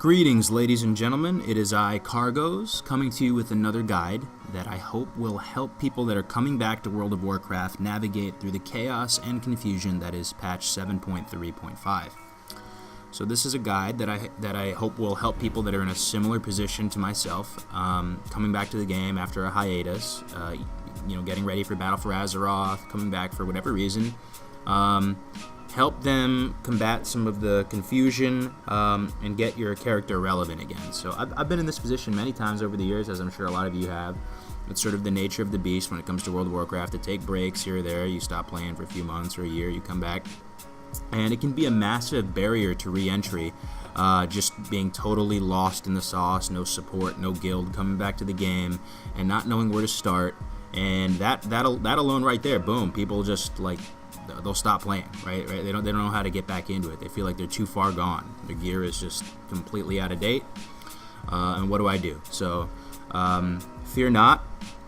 Greetings, ladies and gentlemen. It is I, Kargoz, coming to you with another guide that I hope will help people that are coming back to World of Warcraft navigate through the chaos and confusion that is patch 7.3.5. So this is a guide that I hope will help people that are in a similar position to myself, coming back to the game after a hiatus, getting ready for Battle for Azeroth, coming back for whatever reason. Help them combat some of the confusion and get your character relevant again. So I've been in this position many times over the years, as I'm sure a lot of you have. It's sort of the nature of the beast when it comes to World of Warcraft to take breaks here or there. You stop playing for a few months or a year, you come back. And it can be a massive barrier to re-entry, just being totally lost in the sauce, no support, no guild, coming back to the game and not knowing where to start. And that alone right there, boom, people just they'll stop playing, right? They don't know how to get back into it. They feel like they're too far gone. Their gear is just completely out of date. And what do I do? So, fear not.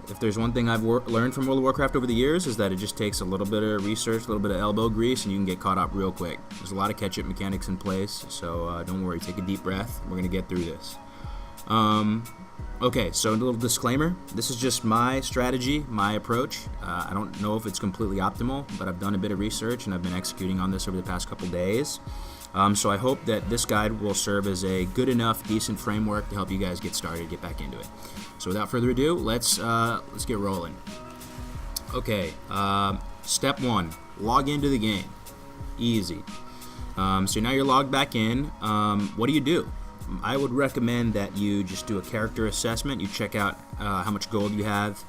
If there's one thing I've learned from World of Warcraft over the years is that it just takes a little bit of research, a little bit of elbow grease, and you can get caught up real quick. There's a lot of catch-up mechanics in place, so don't worry. Take a deep breath. We're going to get through this. Okay, so a little disclaimer. This is just my strategy, my approach. I don't know if it's completely optimal, but I've done a bit of research and I've been executing on this over the past couple days. So I hope that this guide will serve as a good enough, decent framework to help you guys get started, get back into it. So without further ado, let's get rolling. Okay, step one, log into the game. Easy. So now you're logged back in. What do? I would recommend that you just do a character assessment. You check out how much gold you have,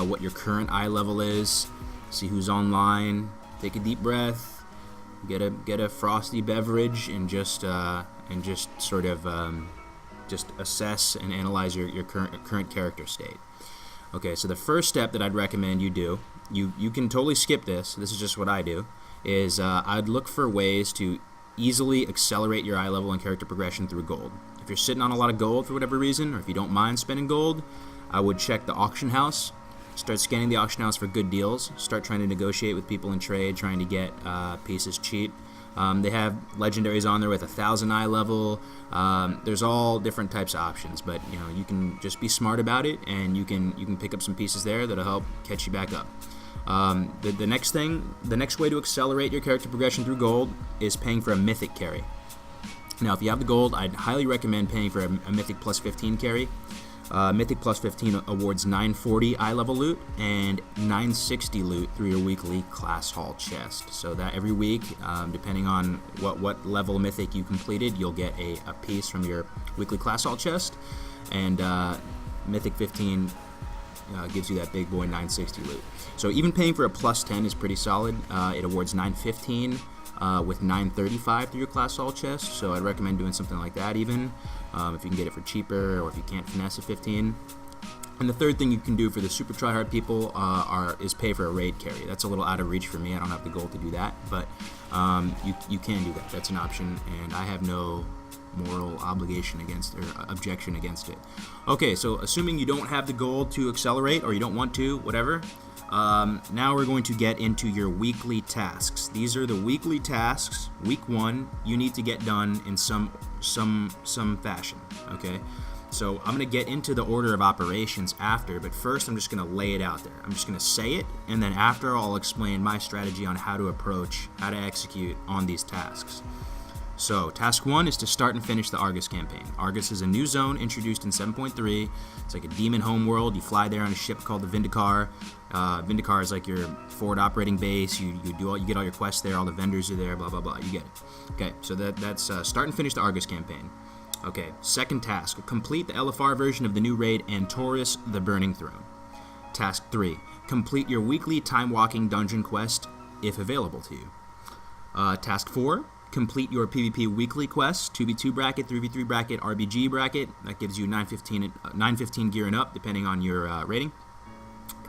what your current eye level is, see who's online, take a deep breath, get a frosty beverage, and just sort of just assess and analyze your current character state. Okay, so the first step that I'd recommend you do, you can totally skip this. This is just what I do. Is I'd look for ways to easily accelerate your eye level and character progression through gold. If you're sitting on a lot of gold for whatever reason, or if you don't mind spending gold, I would check the auction house. Start scanning the auction house for good deals. Start trying to negotiate with people in trade, trying to get pieces cheap. They have legendaries on there with 1,000 eye level. There's all different types of options, but you can just be smart about it, and you can pick up some pieces there that'll help catch you back up. The next way to accelerate your character progression through gold is paying for a mythic carry. Now, if you have the gold, I'd highly recommend paying for a mythic plus 15 carry. Mythic plus 15 awards 940 eye level loot and 960 loot through your weekly class hall chest. So that every week, depending on what level mythic you completed, you'll get a piece from your weekly class hall chest, and mythic 15 gives you that big boy 960 loot. So even paying for a plus 10 is pretty solid. It awards 915 with 935 through your class hall chest. So I'd recommend doing something like that even if you can get it for cheaper, or if you can't finesse a 15. And the third thing you can do for the super tryhard people is pay for a raid carry. That's a little out of reach for me. I don't have the gold to do that, but you can do that. That's an option, and I have no moral obligation against, or objection against it. Okay, so assuming you don't have the gold to accelerate, or you don't want to, whatever, now we're going to get into your weekly tasks. These are the weekly tasks. Week 1, you need to get done in some fashion. Okay, so I'm going to get into the order of operations after, but first I'm just going to lay it out there. I'm just going to say it, and then after I'll explain my strategy on how to approach, how to execute on these tasks. So, task 1 is to start and finish the Argus campaign. Argus is a new zone introduced in 7.3. It's like a demon homeworld. You fly there on a ship called the Vindicar. Vindicar is like your forward operating base. You get all your quests there. All the vendors are there. Blah blah blah. You get it. Okay, so that's start and finish the Argus campaign. Okay, second task: complete the LFR version of the new raid Antorus: The Burning Throne. Task 3: complete your weekly time walking dungeon quest if available to you. Task 4: complete your PvP weekly quest, 2v2 bracket, 3v3 bracket, RBG bracket. That gives you 915 gear and up, depending on your rating.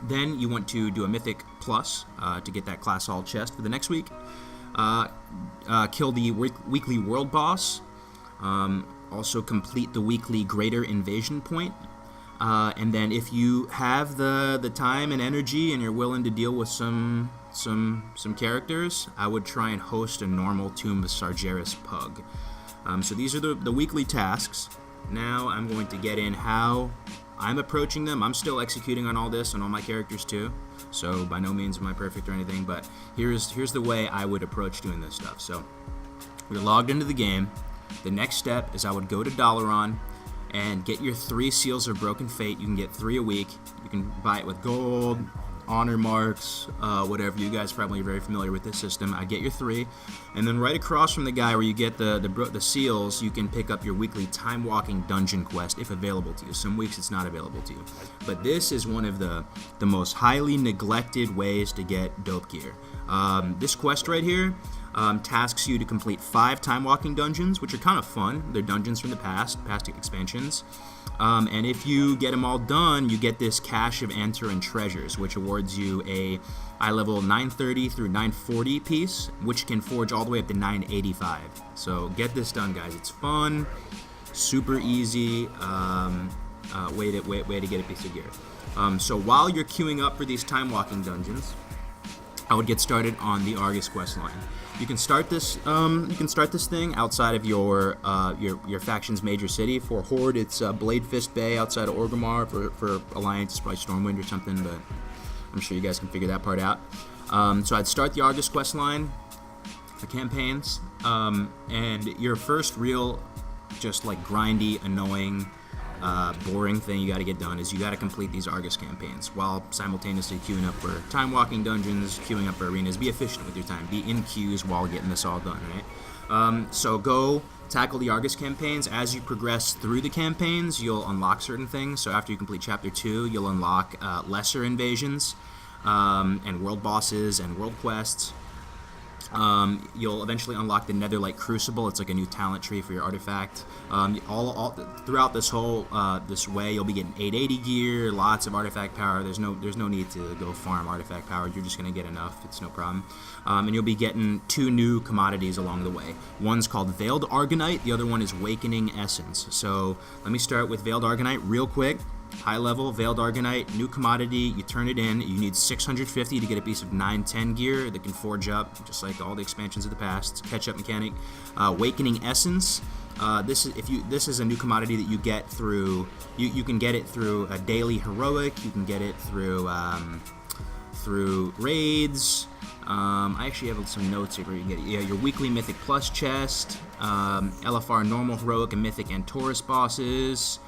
Then you want to do a Mythic Plus to get that class hall chest for the next week. Kill the weekly world boss. Also complete the weekly Greater Invasion point. And then if you have the time and energy and you're willing to deal with some characters, I would try and host a normal Tomb of Sargeras pug. So these are the weekly tasks. Now I'm going to get in how I'm approaching them. I'm still executing on all this on all my characters too, so by no means am I perfect or anything, but here's the way I would approach doing this stuff. So you're logged into the game. The next step is I would go to Dalaran and get your 3 Seals of Broken Fate. You can get 3 a week. You can buy it with gold, honor marks, whatever. You guys probably are very familiar with this system. I get your 3, and then right across from the guy where you get the seals, you can pick up your weekly time walking dungeon quest if available to you. Some weeks it's not available to you, but this is one of the most highly neglected ways to get dope gear. This quest right here tasks you to complete 5 time walking dungeons, which are kind of fun. They're dungeons from the past expansions. And if you get them all done, you get this Cache of Antaran treasures, which awards you a eye level 930 through 940 piece, which can forge all the way up to 985. So get this done, guys. It's fun, super easy way to get a piece of gear. So while you're queuing up for these time walking dungeons, I would get started on the Argus quest line. You can start this. Thing outside of your faction's major city. For Horde, it's Blade Fist Bay outside of Orgrimmar. For Alliance, it's probably Stormwind or something, but I'm sure you guys can figure that part out. So I'd start the Argus quest line, the campaigns, and your first real, just like grindy, annoying, boring thing you got to get done is you got to complete these Argus campaigns while simultaneously queuing up for time walking dungeons, queuing up for arenas. Be efficient with your time. Be in queues while getting this all done, right? So go tackle the Argus campaigns. As you progress through the campaigns, you'll unlock certain things. So after you complete Chapter 2, you'll unlock lesser invasions and world bosses and world quests. You'll eventually unlock the Netherlight Crucible. It's like a new talent tree for your artifact. All throughout this whole this way, you'll be getting 880 gear, lots of artifact power. There's no need to go farm artifact power. You're just gonna get enough. It's no problem. And you'll be getting 2 new commodities along the way. One's called Veiled Argonite. The other one is Wakening Essence. So let me start with Veiled Argonite real quick. High level, Veiled Argonite, new commodity, you turn it in. You need 650 to get a piece of 910 gear that can forge up, just like all the expansions of the past. Catch-up mechanic. Wakening Essence. This is a new commodity that you get through. You can get it through a daily heroic. You can get it through raids. I actually have some notes here where you can get it. Yeah, your weekly Mythic Plus chest, LFR normal, heroic, and mythic and Taurus bosses.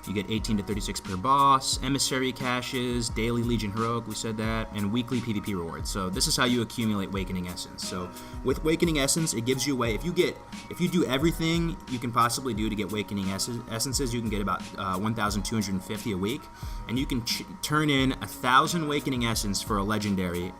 You get 18 to 36 per boss, emissary caches, daily Legion heroic, we said that, and weekly PvP rewards. So this is how you accumulate Wakening Essence. So with Wakening Essence, it gives you a way. If you do everything you can possibly do to get Wakening Essences, you can get about 1,250 a week, and you can turn in 1,000 Wakening Essence for a legendary.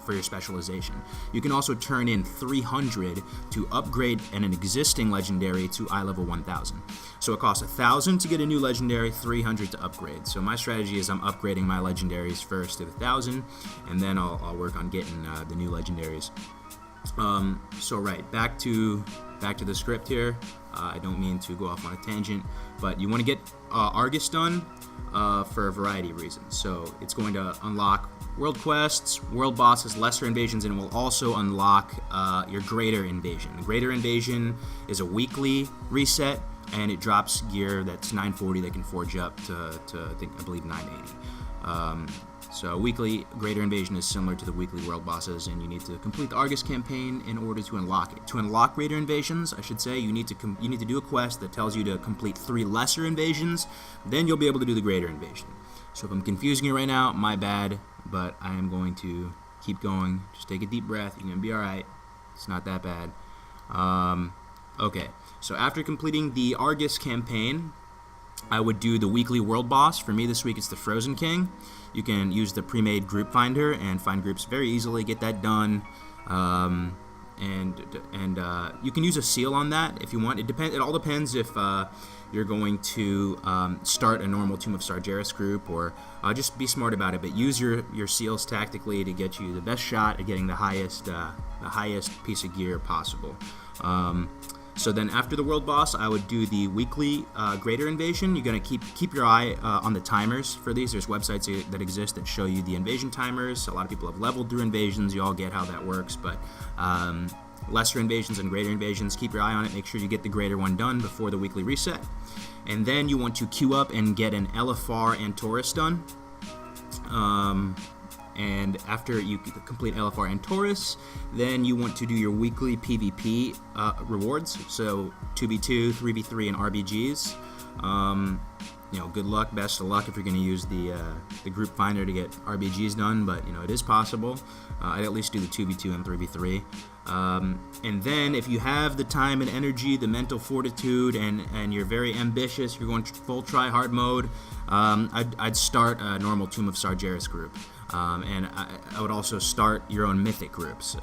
For your specialization. You can also turn in 300 to upgrade an existing legendary to eye level 1000. So it costs 1,000 to get a new legendary, 300 to upgrade. So my strategy is I'm upgrading my legendaries first to 1,000, and then I'll work on getting the new legendaries. So right, back to the script here. I don't mean to go off on a tangent, but you want to get Argus done for a variety of reasons. So it's going to unlock world quests, world bosses, lesser invasions, and it will also unlock your greater invasion. The greater invasion is a weekly reset, and it drops gear that's 940 that can forge up to I believe 980. So weekly greater invasion is similar to the weekly world bosses, and you need to complete the Argus campaign in order to unlock it. To unlock greater invasions, I should say, you need to do a quest that tells you to complete 3 lesser invasions. Then you'll be able to do the greater invasion. So if I'm confusing you right now, my bad, but I am going to keep going. Just take a deep breath. You're going to be all right. It's not that bad. Okay, so after completing the Argus campaign, I would do the weekly world boss. For me this week, it's the Frozen King. You can use the pre-made group finder and find groups very easily. Get that done. And you can use a seal on that if you want. It all depends if you're going to start a normal Tomb of Sargeras group, or just be smart about it. But use your seals tactically to get you the best shot at getting the highest piece of gear possible. So then after the world boss, I would do the weekly greater invasion. You're going to keep your eye on the timers for these. There's websites that exist that show you the invasion timers. A lot of people have leveled through invasions. You all get how that works, but lesser invasions and greater invasions. Keep your eye on it. Make sure you get the greater one done before the weekly reset. And then you want to queue up and get an LFR and Taurus done. And after you complete LFR and Taurus, then you want to do your weekly PvP rewards. So 2v2, 3v3, and RBGs. Good luck, best of luck if you're going to use the group finder to get RBGs done, but it is possible. I'd at least do the 2v2 and 3v3. And then if you have the time and energy, the mental fortitude, and you're very ambitious, you're going full try hard mode, I'd start a normal Tomb of Sargeras group. And I would also start your own mythic groups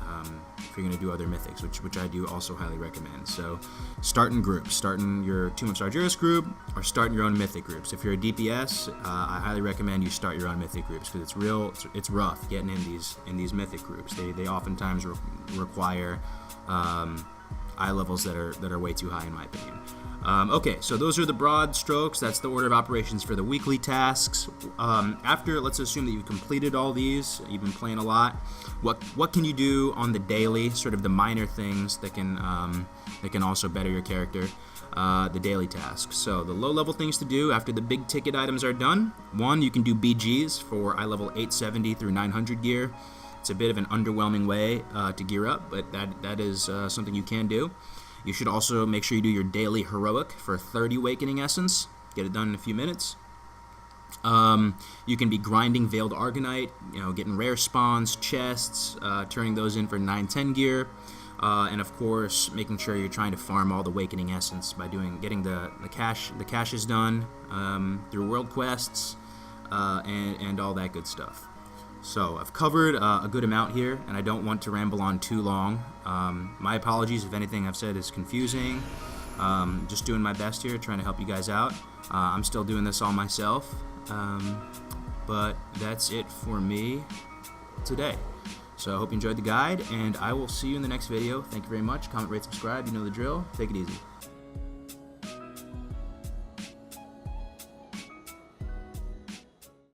if you're going to do other mythics, which I do also highly recommend. So start in groups, start in your Tomb of Sargeras group, or start in your own mythic groups. If you're a DPS, I highly recommend you start your own mythic groups, because it's rough getting in these mythic groups. They oftentimes require eye levels that are way too high, in my opinion. Okay, so those are the broad strokes. That's the order of operations for the weekly tasks. After, let's assume that you've completed all these, you've been playing a lot. What can you do on the daily, sort of the minor things that can also better your character? The daily tasks. So the low-level things to do after the big ticket items are done. 1, you can do BGs for eye level 870 through 900 gear. It's a bit of an underwhelming way to gear up, but that is something you can do. You should also make sure you do your daily heroic for 30 Awakening Essence. Get it done in a few minutes. You can be grinding Veiled Argonite, getting rare spawns, chests, turning those in for 910 gear, and of course making sure you're trying to farm all the Awakening Essence by getting the caches done through world quests and all that good stuff. So I've covered a good amount here, and I don't want to ramble on too long. My apologies if anything I've said is confusing. Just doing my best here, trying to help you guys out. I'm still doing this all myself, but that's it for me today. So I hope you enjoyed the guide, and I will see you in the next video. Thank you very much. Comment, rate, subscribe. You know the drill. Take it easy.